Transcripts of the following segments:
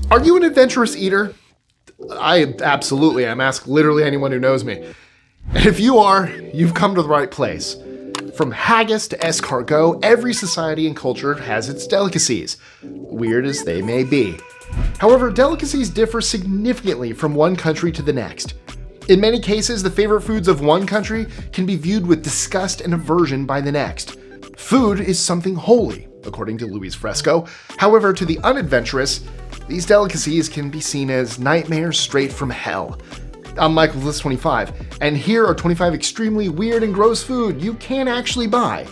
Are you an adventurous eater? I absolutely am. Ask literally anyone who knows me. And if you are, you've come to the right place. From haggis to escargot, every society and culture has its delicacies, weird as they may be. However, delicacies differ significantly from one country to the next. In many cases, the favorite foods of one country can be viewed with disgust and aversion by the next. Food is something holy, according to Louis Fresco. However, to the unadventurous, these delicacies can be seen as nightmares straight from hell. I'm Michael's List 25, and here are 25 extremely weird and gross food you can actually buy,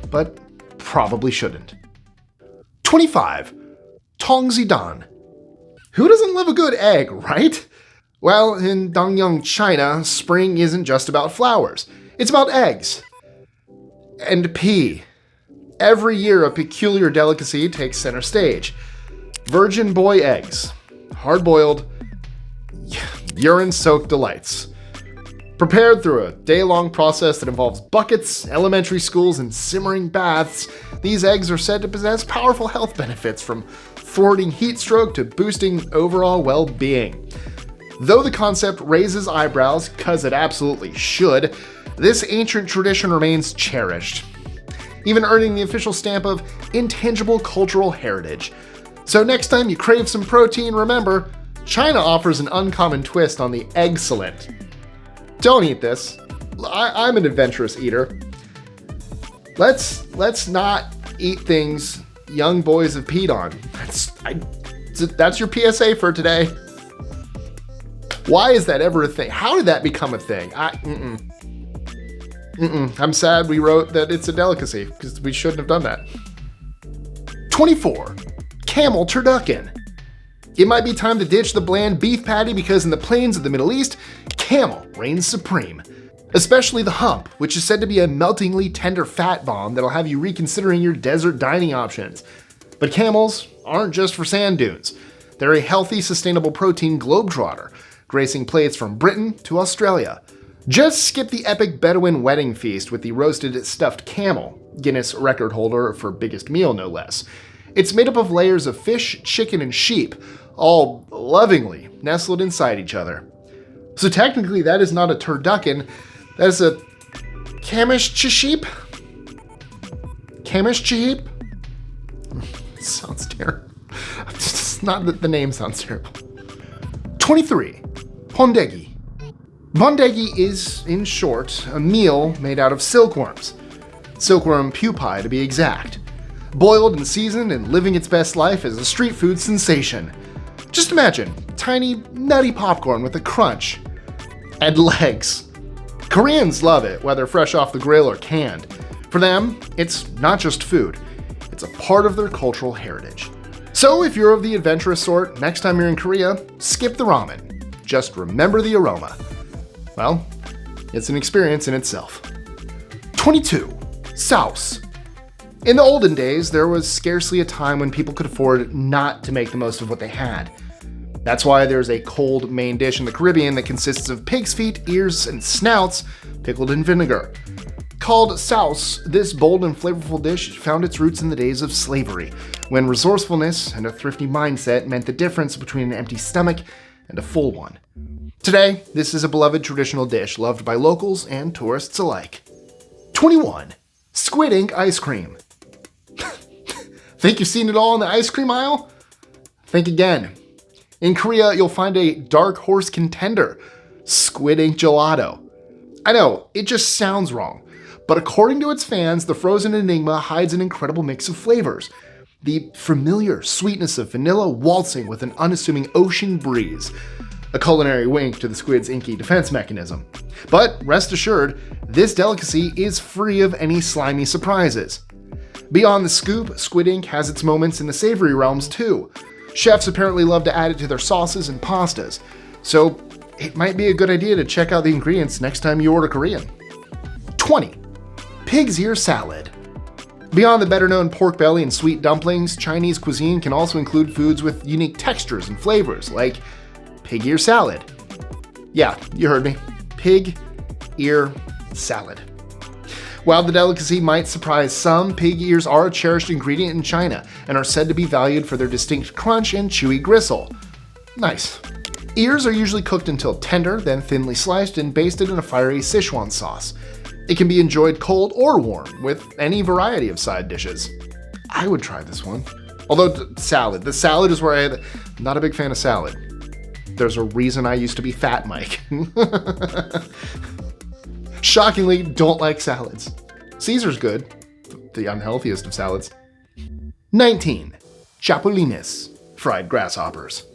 but probably shouldn't. 25. Tong Zi Dan. Who doesn't love a good egg, right? Well, in Dongyang, China, spring isn't just about flowers. It's about eggs. And pee. Every year, a peculiar delicacy takes center stage. Virgin boy eggs. Hard-boiled, urine-soaked delights. Prepared through a day-long process that involves buckets, elementary schools, and simmering baths, these eggs are said to possess powerful health benefits from thwarting heat stroke to boosting overall well-being. Though the concept raises eyebrows, cause it absolutely should, this ancient tradition remains cherished, even earning the official stamp of intangible cultural heritage. So next time you crave some protein, remember, China offers an uncommon twist on the excellent. Don't eat this. I'm an adventurous eater. Let's not eat things young boys have peed on. That's your PSA for today. Why is that ever a thing? How did that become a thing? I'm sad we wrote that it's a delicacy, because we shouldn't have done that. 24. Camel Turducken. It might be time to ditch the bland beef patty because in the plains of the Middle East, camel reigns supreme. Especially the hump, which is said to be a meltingly tender fat bomb that'll have you reconsidering your desert dining options. But camels aren't just for sand dunes. They're a healthy, sustainable protein globetrotter, gracing plates from Britain to Australia. Just skip the epic Bedouin wedding feast with the roasted stuffed camel, Guinness record holder for biggest meal no less. It's made up of layers of fish, chicken, and sheep, all lovingly nestled inside each other. So technically that is not a turducken, that is a sheep? sheep? Sounds terrible. It's not that the name sounds terrible. 23. Beondegi. Beondegi is, in short, a meal made out of silkworms. Silkworm pupae, to be exact. Boiled and seasoned and living its best life as a street food sensation. Just imagine, tiny, nutty popcorn with a crunch. And legs. Koreans love it, whether fresh off the grill or canned. For them, it's not just food. It's a part of their cultural heritage. So if you're of the adventurous sort, next time you're in Korea, skip the ramen. Just remember the aroma. Well, it's an experience in itself. 22. Souse. In the olden days, there was scarcely a time when people could afford not to make the most of what they had. That's why there's a cold main dish in the Caribbean that consists of pig's feet, ears, and snouts pickled in vinegar. Called souse, this bold and flavorful dish found its roots in the days of slavery, when resourcefulness and a thrifty mindset meant the difference between an empty stomach and a full one. Today, this is a beloved traditional dish loved by locals and tourists alike. 21. Squid Ink Ice Cream. Think you've seen it all in the ice cream aisle? Think again. In Korea, you'll find a dark horse contender, Squid Ink Gelato. I know, it just sounds wrong, but according to its fans, the frozen enigma hides an incredible mix of flavors. The familiar sweetness of vanilla waltzing with an unassuming ocean breeze. A culinary wink to the squid's inky defense mechanism. But rest assured, this delicacy is free of any slimy surprises. Beyond the scoop, Squid Ink has its moments in the savory realms too. Chefs apparently love to add it to their sauces and pastas, so it might be a good idea to check out the ingredients next time you order Korean. 20. Pig's ear salad. Beyond the better-known pork belly and sweet dumplings, Chinese cuisine can also include foods with unique textures and flavors, like pig ear salad. Yeah, you heard me. Pig ear salad. While the delicacy might surprise some, pig ears are a cherished ingredient in China and are said to be valued for their distinct crunch and chewy gristle. Nice. Ears are usually cooked until tender, then thinly sliced and basted in a fiery Sichuan sauce. It can be enjoyed cold or warm, with any variety of side dishes. I would try this one. Although, salad. The salad is where I'm not a big fan of salad. There's a reason I used to be fat, Mike. Shockingly, don't like salads. Caesar's good. The unhealthiest of salads. 19. Chapulines. Fried grasshoppers.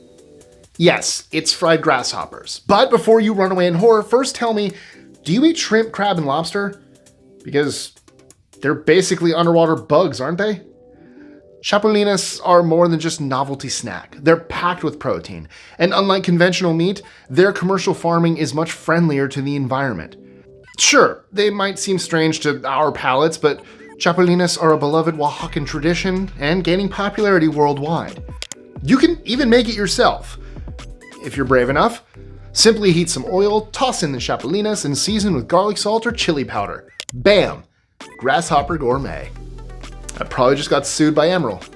Yes, it's fried grasshoppers. But before you run away in horror, first tell me, do you eat shrimp, crab, and lobster? Because they're basically underwater bugs, aren't they? Chapulines are more than just novelty snack. They're packed with protein. And unlike conventional meat, their commercial farming is much friendlier to the environment. Sure, they might seem strange to our palates, but chapulines are a beloved Oaxacan tradition and gaining popularity worldwide. You can even make it yourself. If you're brave enough, simply heat some oil, toss in the chapulines, and season with garlic salt or chili powder. Bam! Grasshopper gourmet. I probably just got sued by Emerald.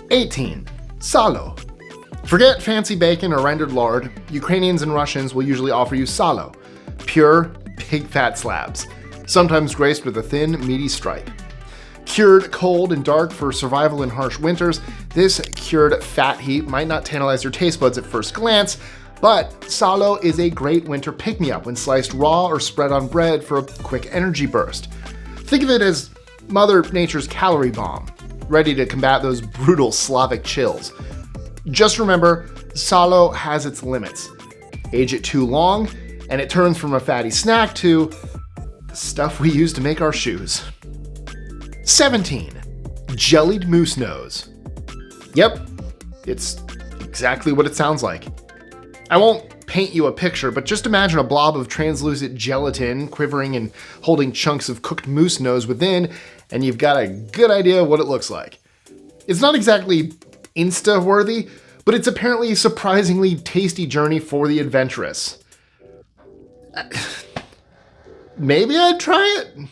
18. Salo. Forget fancy bacon or rendered lard. Ukrainians and Russians will usually offer you salo, pure pig fat slabs, sometimes graced with a thin, meaty stripe. Cured cold and dark for survival in harsh winters, this cured fat heap might not tantalize your taste buds at first glance, but salo is a great winter pick-me-up when sliced raw or spread on bread for a quick energy burst. Think of it as Mother Nature's calorie bomb, ready to combat those brutal Slavic chills. Just remember, salo has its limits. Age it too long, and it turns from a fatty snack to the stuff we use to make our shoes. 17. Jellied Moose Nose. Yep, it's exactly what it sounds like. I won't paint you a picture, but just imagine a blob of translucent gelatin quivering and holding chunks of cooked moose nose within, and you've got a good idea of what it looks like. It's not exactly Insta-worthy, but it's apparently a surprisingly tasty journey for the adventurous. Maybe I'd try it.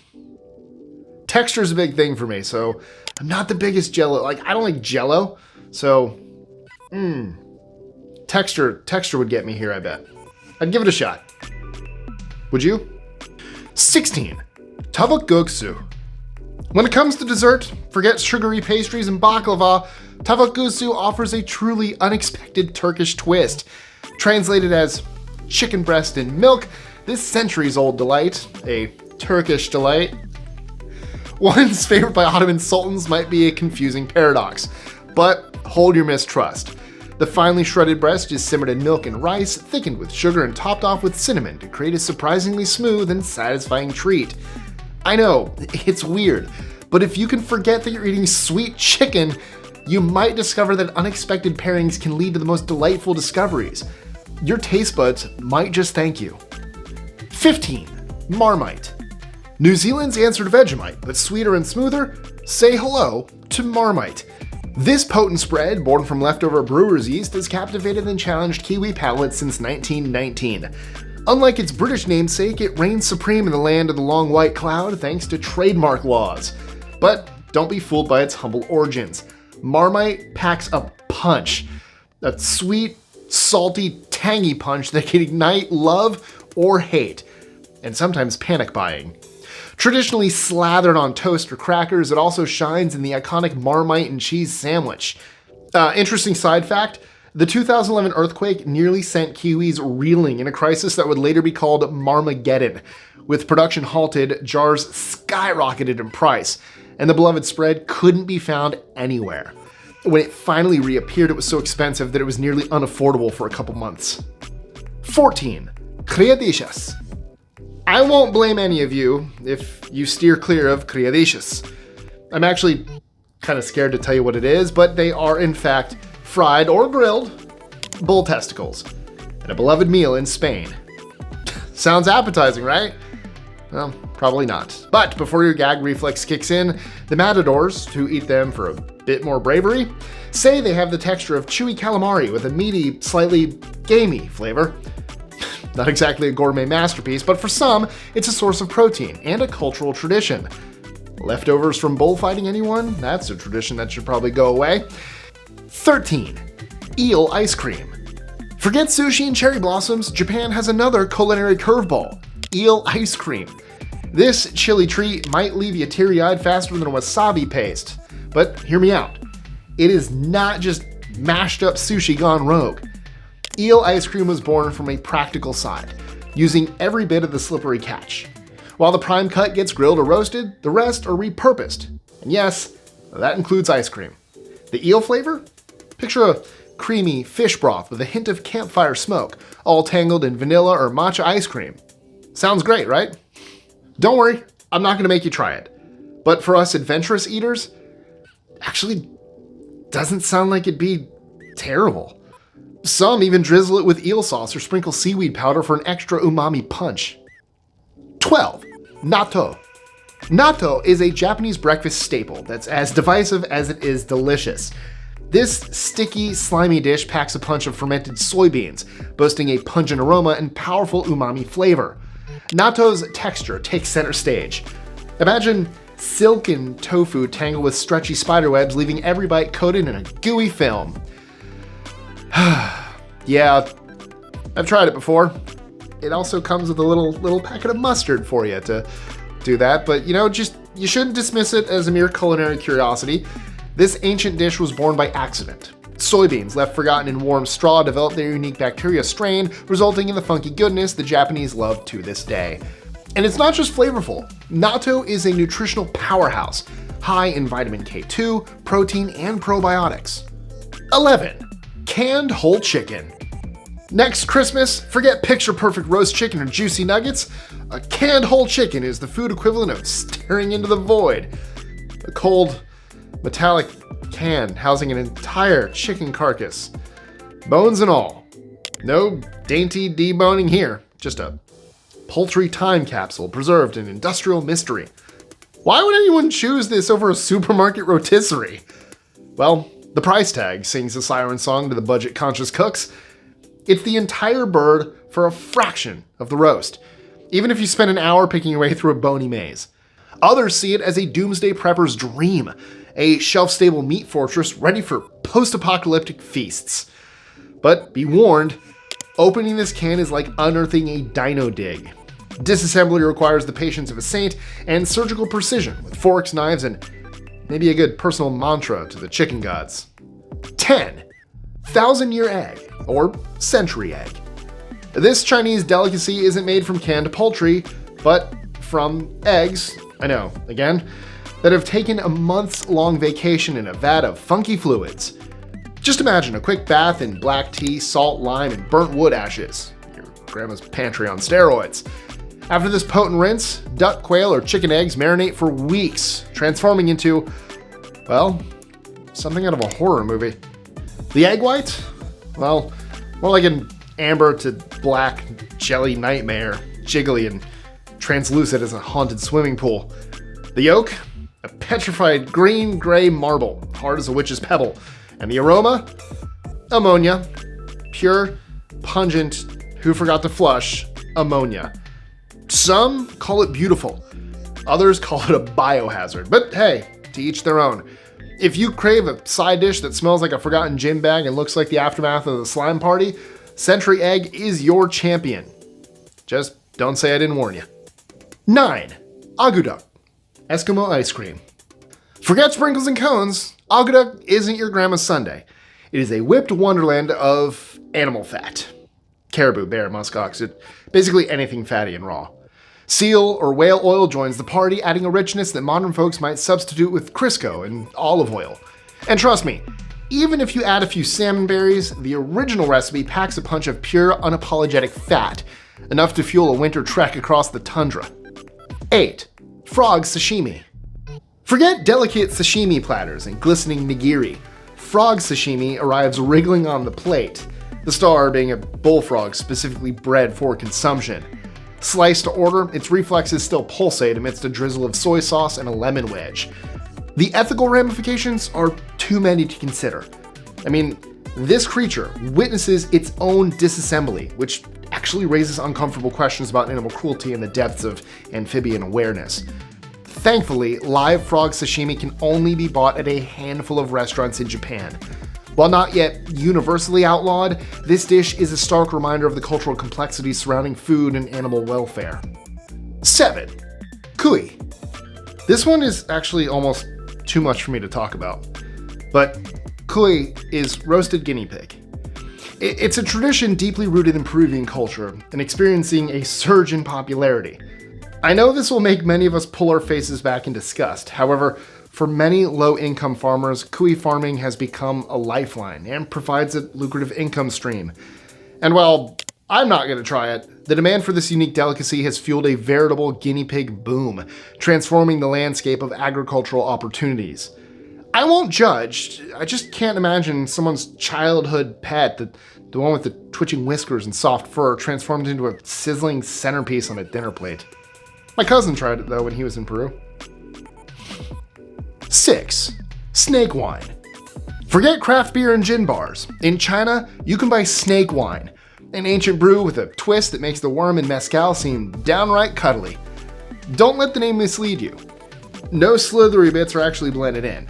Texture's a big thing for me, so I'm not the biggest Jello. I don't like Jello, so texture would get me here, I bet. I'd give it a shot. Would you? 16. Tavuk Göğsü. When it comes to dessert, forget sugary pastries and baklava. Tavuk Göğsü offers a truly unexpected Turkish twist. Translated as chicken breast and milk, this centuries-old delight, a Turkish delight, once favored by Ottoman sultans, might be a confusing paradox. But hold your mistrust. The finely shredded breast is simmered in milk and rice, thickened with sugar and topped off with cinnamon to create a surprisingly smooth and satisfying treat. I know, it's weird, but if you can forget that you're eating sweet chicken, you might discover that unexpected pairings can lead to the most delightful discoveries. Your taste buds might just thank you. 15. Marmite. New Zealand's answer to Vegemite, but sweeter and smoother? Say hello to Marmite. This potent spread, born from leftover brewer's yeast, has captivated and challenged Kiwi palates since 1919. Unlike its British namesake, it reigns supreme in the land of the long white cloud thanks to trademark laws. But don't be fooled by its humble origins. Marmite packs a punch. A sweet, salty, tangy punch that can ignite love or hate, and sometimes panic buying. Traditionally slathered on toast or crackers, it also shines in the iconic Marmite and cheese sandwich. Interesting side fact, the 2011 earthquake nearly sent Kiwis reeling in a crisis that would later be called Marmageddon. With production halted, jars skyrocketed in price, and the beloved spread couldn't be found anywhere. When it finally reappeared, it was so expensive that it was nearly unaffordable for a couple months. 14. Criadillas. I won't blame any of you if you steer clear of criadillas. I'm actually kind of scared to tell you what it is, but they are in fact fried or grilled bull testicles, and a beloved meal in Spain. Sounds appetizing, right? Well, probably not. But before your gag reflex kicks in, the matadors, who eat them for a bit more bravery, say they have the texture of chewy calamari with a meaty, slightly gamey flavor. Not exactly a gourmet masterpiece, but for some, it's a source of protein and a cultural tradition. Leftovers from bullfighting, anyone? That's a tradition that should probably go away. 13. Eel Ice Cream. Forget sushi and cherry blossoms, Japan has another culinary curveball, eel ice cream. This chili treat might leave you teary-eyed faster than a wasabi paste, but hear me out. It is not just mashed up sushi gone rogue. Eel ice cream was born from a practical side, using every bit of the slippery catch. While the prime cut gets grilled or roasted, the rest are repurposed. And yes, that includes ice cream. The eel flavor? Picture a creamy fish broth with a hint of campfire smoke, all tangled in vanilla or matcha ice cream. Sounds great, right? Don't worry, I'm not going to make you try it. But for us adventurous eaters, actually doesn't sound like it'd be terrible. Some even drizzle it with eel sauce or sprinkle seaweed powder for an extra umami punch. 12. Natto. Natto is a Japanese breakfast staple that's as divisive as it is delicious. This sticky, slimy dish packs a punch of fermented soybeans, boasting a pungent aroma and powerful umami flavor. Natto's texture takes center stage. Imagine silken tofu tangled with stretchy spiderwebs, leaving every bite coated in a gooey film. Yeah, I've tried it before. It also comes with a little packet of mustard for you to do that, but you shouldn't dismiss it as a mere culinary curiosity. This ancient dish was born by accident. Soybeans left forgotten in warm straw developed their unique bacteria strain, resulting in the funky goodness the Japanese love to this day. And it's not just flavorful. Natto is a nutritional powerhouse, high in vitamin K2, protein, and probiotics. 11. Canned whole chicken. Next Christmas, forget picture-perfect roast chicken or juicy nuggets. A canned whole chicken is the food equivalent of staring into the void. A cold, metallic can housing an entire chicken carcass. Bones and all. No dainty deboning here, just a poultry time capsule preserved in industrial mystery. Why would anyone choose this over a supermarket rotisserie? Well, the price tag sings a siren song to the budget-conscious cooks. It's the entire bird for a fraction of the roast, even if you spend an hour picking your way through a bony maze. Others see it as a doomsday prepper's dream, a shelf-stable meat fortress ready for post-apocalyptic feasts. But be warned, opening this can is like unearthing a dino dig. Disassembly requires the patience of a saint and surgical precision with forks, knives, and maybe a good personal mantra to the chicken gods. 10. 1,000-year egg, or century egg. This Chinese delicacy isn't made from canned poultry, but from eggs, I know, again, that have taken a months-long vacation in a vat of funky fluids. Just imagine a quick bath in black tea, salt, lime, and burnt wood ashes. Your grandma's pantry on steroids. After this potent rinse, duck, quail, or chicken eggs marinate for weeks, transforming into, well, something out of a horror movie. The egg white? Well, more like an amber to black jelly nightmare, jiggly and translucent as a haunted swimming pool. The yolk? A petrified green-gray marble, hard as a witch's pebble. And the aroma? Ammonia. Pure, pungent, who forgot to flush, ammonia. Some call it beautiful. Others call it a biohazard. But hey, to each their own. If you crave a side dish that smells like a forgotten gym bag and looks like the aftermath of the slime party, Century Egg is your champion. Just don't say I didn't warn you. 9. Akutaq. Eskimo ice cream. Forget sprinkles and cones. Akutaq isn't your grandma's sundae. It is a whipped wonderland of animal fat. Caribou, bear, muskox, basically anything fatty and raw. Seal or whale oil joins the party, adding a richness that modern folks might substitute with Crisco and olive oil. And trust me, even if you add a few salmon berries, the original recipe packs a punch of pure, unapologetic fat, enough to fuel a winter trek across the tundra. 8. Frog sashimi. Forget delicate sashimi platters and glistening nigiri. Frog sashimi arrives wriggling on the plate, the star being a bullfrog specifically bred for consumption. Sliced to order, its reflexes still pulsate amidst a drizzle of soy sauce and a lemon wedge. The ethical ramifications are too many to consider. I mean, this creature witnesses its own disassembly, which actually raises uncomfortable questions about animal cruelty and the depths of amphibian awareness. Thankfully, live frog sashimi can only be bought at a handful of restaurants in Japan. While not yet universally outlawed, this dish is a stark reminder of the cultural complexities surrounding food and animal welfare. 7. Kui. This one is actually almost too much for me to talk about, but kui is roasted guinea pig. It's a tradition deeply rooted in Peruvian culture and experiencing a surge in popularity. I know this will make many of us pull our faces back in disgust. However, for many low-income farmers, kui farming has become a lifeline and provides a lucrative income stream. And while I'm not going to try it, the demand for this unique delicacy has fueled a veritable guinea pig boom, transforming the landscape of agricultural opportunities. I won't judge, I just can't imagine someone's childhood pet, the one with the twitching whiskers and soft fur, transformed into a sizzling centerpiece on a dinner plate. My cousin tried it though when he was in Peru. 6. Snake wine. Forget craft beer and gin bars. In China, you can buy snake wine, an ancient brew with a twist that makes the worm in mezcal seem downright cuddly. Don't let the name mislead you. No slithery bits are actually blended in.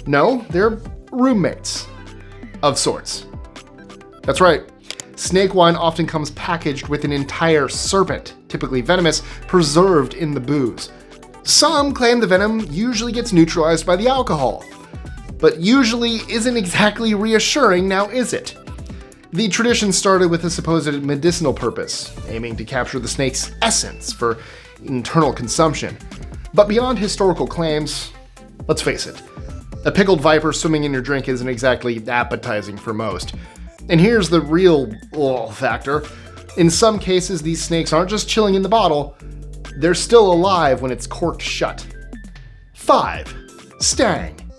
No, they're roommates. Of sorts. That's right. Snake wine often comes packaged with an entire serpent, typically venomous, preserved in the booze. Some claim the venom usually gets neutralized by the alcohol, but usually isn't exactly reassuring, now is it? The tradition started with a supposed medicinal purpose, aiming to capture the snake's essence for internal consumption. But beyond historical claims, let's face it, a pickled viper swimming in your drink isn't exactly appetizing for most. And here's the real factor. In some cases, these snakes aren't just chilling in the bottle, they're still alive when it's corked shut. 5. Stang.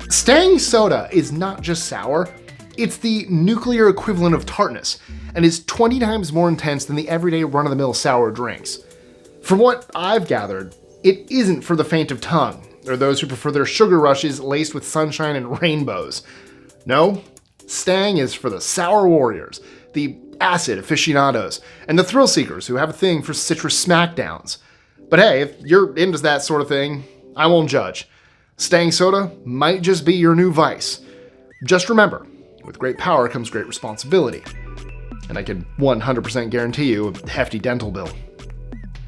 Stang soda is not just sour, it's the nuclear equivalent of tartness, and is 20 times more intense than the everyday run-of-the-mill sour drinks. From what I've gathered, it isn't for the faint of tongue, or those who prefer their sugar rushes laced with sunshine and rainbows. No, Stang is for the sour warriors, the acid aficionados, and the thrill seekers who have a thing for citrus smackdowns. But hey, if you're into that sort of thing, I won't judge. Stang soda might just be your new vice. Just remember, with great power comes great responsibility. And I can 100% guarantee you a hefty dental bill.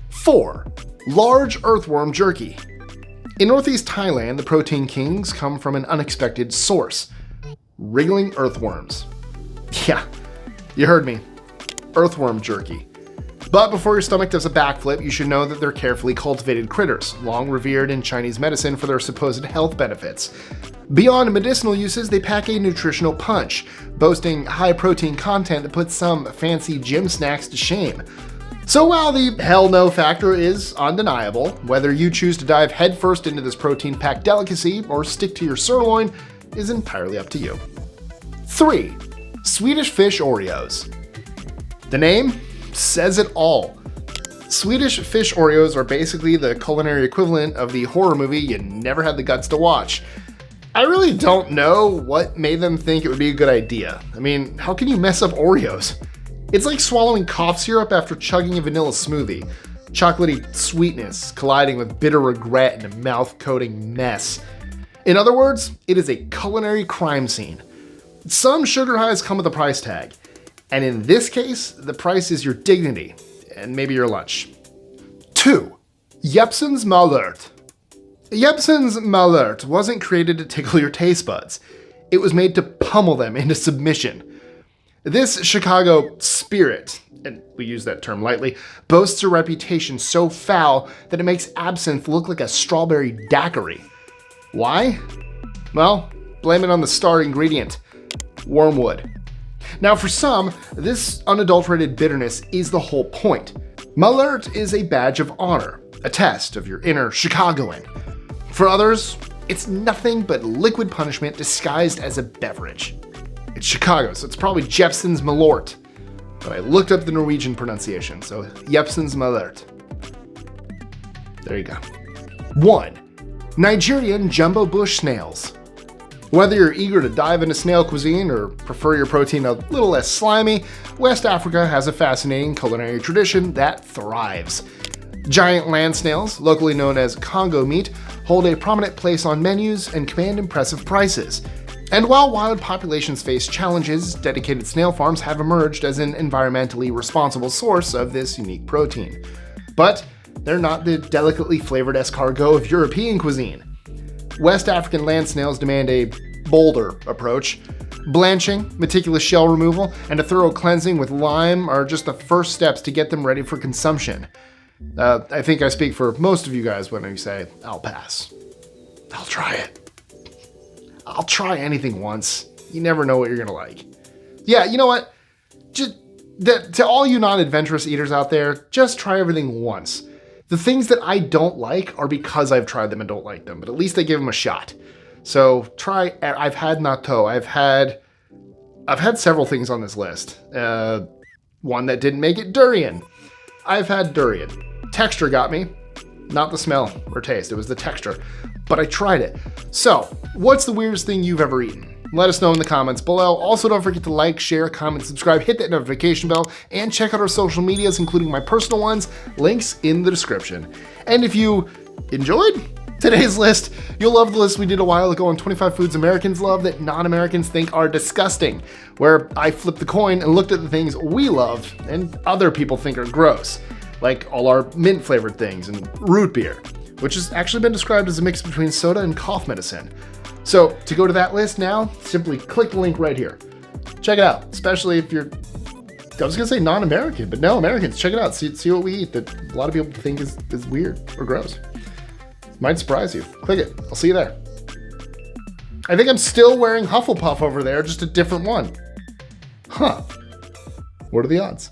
4. Large earthworm jerky. In northeast Thailand, the protein kings come from an unexpected source. Wriggling earthworms. Yeah, you heard me. Earthworm jerky. But before your stomach does a backflip, you should know that they're carefully cultivated critters, long revered in Chinese medicine for their supposed health benefits. Beyond medicinal uses, they pack a nutritional punch, boasting high protein content that puts some fancy gym snacks to shame. So while the hell no factor is undeniable, whether you choose to dive headfirst into this protein-packed delicacy or stick to your sirloin is entirely up to you. 3. Swedish fish Oreos. The name says it all. Swedish fish Oreos are basically the culinary equivalent of the horror movie you never had the guts to watch. I really don't know what made them think it would be a good idea. I mean, how can you mess up Oreos? It's like swallowing cough syrup after chugging a vanilla smoothie. Chocolatey sweetness colliding with bitter regret in a mouth-coating mess. In other words, it is a culinary crime scene. Some sugar highs come with a price tag. And in this case, the price is your dignity, and maybe your lunch. 2. Jeppson's Malört. Jeppson's Malört wasn't created to tickle your taste buds. It was made to pummel them into submission. This Chicago spirit, and we use that term lightly, boasts a reputation so foul that it makes absinthe look like a strawberry daiquiri. Why? Well, blame it on the star ingredient, wormwood. Now for some, this unadulterated bitterness is the whole point. Malört is a badge of honor, a test of your inner Chicagoan. For others, it's nothing but liquid punishment disguised as a beverage. It's Chicago, so it's probably Jeppson's Malört. But I looked up the Norwegian pronunciation, so Jeppson's Malört. There you go. 1. Nigerian jumbo bush snails. Whether you're eager to dive into snail cuisine or prefer your protein a little less slimy, West Africa has a fascinating culinary tradition that thrives. Giant land snails, locally known as Congo meat, hold a prominent place on menus and command impressive prices. And while wild populations face challenges, dedicated snail farms have emerged as an environmentally responsible source of this unique protein. But they're not the delicately flavored escargot of European cuisine. West African land snails demand a bolder approach. Blanching, meticulous shell removal, and a thorough cleansing with lime are just the first steps to get them ready for consumption. I think I speak for most of you guys when I say, I'll pass. I'll try it. I'll try anything once. You never know what you're gonna like. Yeah, you know what? To all you non-adventurous eaters out there, just try everything once. The things that I don't like are because I've tried them and don't like them, but at least I give them a shot. So try. I've had natto. I've had several things on this list. One that didn't make it, durian. I've had durian. Texture got me, not the smell or taste. It was the texture, but I tried it. So, what's the weirdest thing you've ever eaten? Let us know in the comments below. Also, don't forget to like, share, comment, subscribe, hit that notification bell, and check out our social medias, including my personal ones, links in the description. And if you enjoyed today's list, you'll love the list we did a while ago on 25 foods Americans love that non-Americans think are disgusting, where I flipped the coin and looked at the things we love and other people think are gross, like all our mint-flavored things and root beer, which has actually been described as a mix between soda and cough medicine. So to go to that list now, simply click the link right here. Check it out, especially if you're, I was gonna say non-American, but no, Americans, check it out. See what we eat that a lot of people think is weird or gross. Might surprise you. Click it, I'll see you there. I think I'm still wearing Hufflepuff over there, just a different one. Huh, what are the odds?